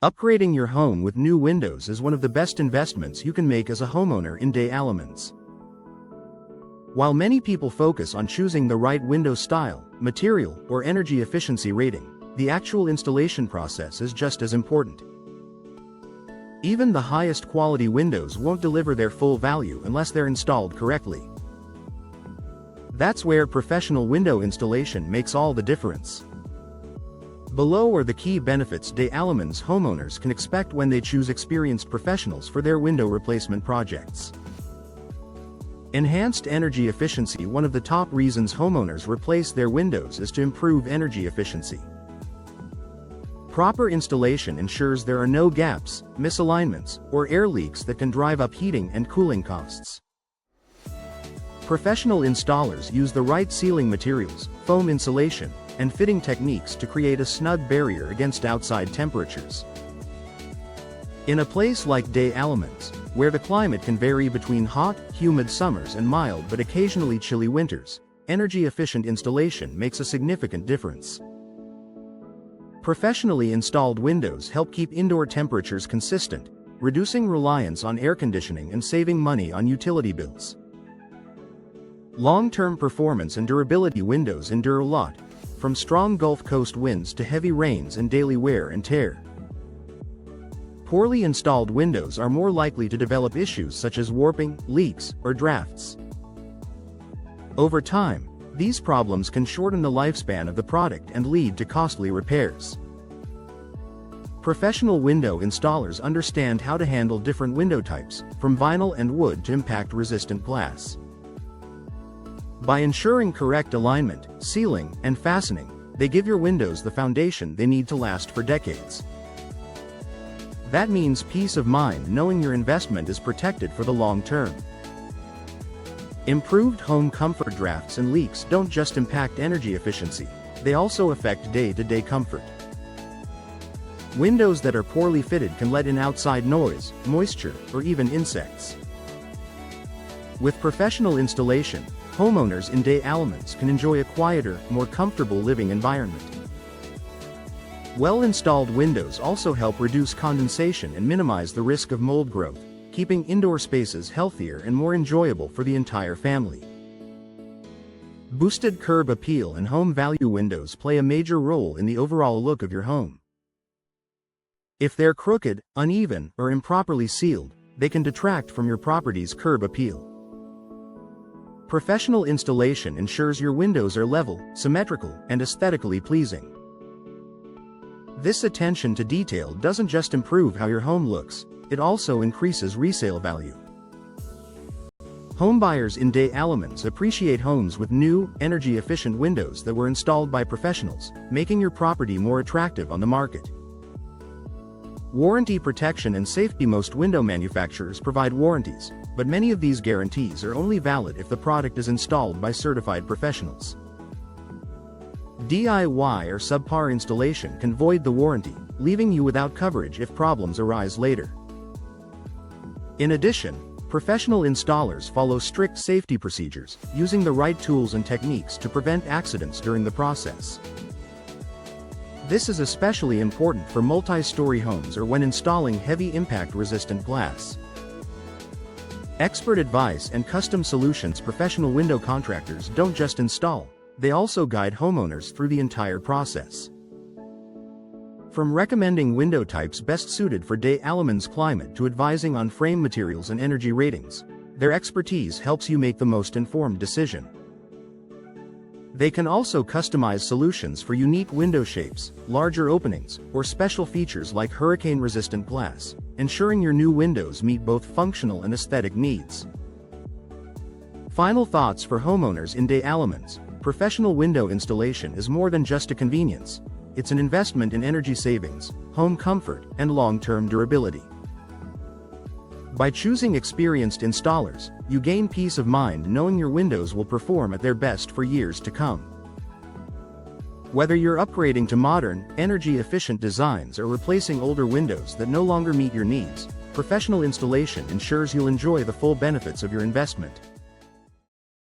Upgrading your home with new windows is one of the best investments you can make as a homeowner in Des Allemands. While many people focus on choosing the right window style, material, or energy efficiency rating, the actual installation process is just as important. Even the highest quality windows won't deliver their full value unless they're installed correctly. That's where professional window installation makes all the difference. Below are the key benefits Des Allemands homeowners can expect when they choose experienced professionals for their window replacement projects. Enhanced energy efficiency. One of the top reasons homeowners replace their windows is to improve energy efficiency. Proper installation ensures there are no gaps, misalignments, or air leaks that can drive up heating and cooling costs. Professional installers use the right sealing materials, foam insulation, and fitting techniques to create a snug barrier against outside temperatures. In a place like Des Allemands, where the climate can vary between hot, humid summers and mild but occasionally chilly winters, energy-efficient installation makes a significant difference. Professionally installed windows help keep indoor temperatures consistent, reducing reliance on air conditioning and saving money on utility bills. Long-term performance and durability. Windows endure a lot, from strong Gulf Coast winds to heavy rains and daily wear and tear. Poorly installed windows are more likely to develop issues such as warping, leaks, or drafts. Over time, these problems can shorten the lifespan of the product and lead to costly repairs. Professional window installers understand how to handle different window types, from vinyl and wood to impact-resistant glass. By ensuring correct alignment, sealing, and fastening, they give your windows the foundation they need to last for decades. That means peace of mind knowing your investment is protected for the long term. Improved home comfort. Drafts and leaks don't just impact energy efficiency, they also affect day-to-day comfort. Windows that are poorly fitted can let in outside noise, moisture, or even insects. With professional installation, homeowners in Des Allemands can enjoy a quieter, more comfortable living environment. Well-installed windows also help reduce condensation and minimize the risk of mold growth, keeping indoor spaces healthier and more enjoyable for the entire family. Boosted curb appeal and home value. Windows play a major role in the overall look of your home. If they're crooked, uneven, or improperly sealed, they can detract from your property's curb appeal. Professional installation ensures your windows are level, symmetrical, and aesthetically pleasing. This attention to detail doesn't just improve how your home looks, it also increases resale value. Homebuyers in Des Allemands appreciate homes with new, energy-efficient windows that were installed by professionals, making your property more attractive on the market. Warranty protection and safety. Most window manufacturers provide warranties, but many of these guarantees are only valid if the product is installed by certified professionals. DIY or subpar installation can void the warranty, leaving you without coverage if problems arise later. In addition, professional installers follow strict safety procedures, using the right tools and techniques to prevent accidents during the process. This is especially important for multi-story homes or when installing heavy impact-resistant glass. Expert advice and custom solutions. Professional window contractors don't just install, they also guide homeowners through the entire process. From recommending window types best suited for Des Allemands climate to advising on frame materials and energy ratings, their expertise helps you make the most informed decision. They can also customize solutions for unique window shapes, larger openings, or special features like hurricane-resistant glass, ensuring your new windows meet both functional and aesthetic needs. Final thoughts for homeowners in Des Allemands. Professional window installation is more than just a convenience. It's an investment in energy savings, home comfort, and long-term durability. By choosing experienced installers, you gain peace of mind knowing your windows will perform at their best for years to come. Whether you're upgrading to modern, energy-efficient designs or replacing older windows that no longer meet your needs, professional installation ensures you'll enjoy the full benefits of your investment.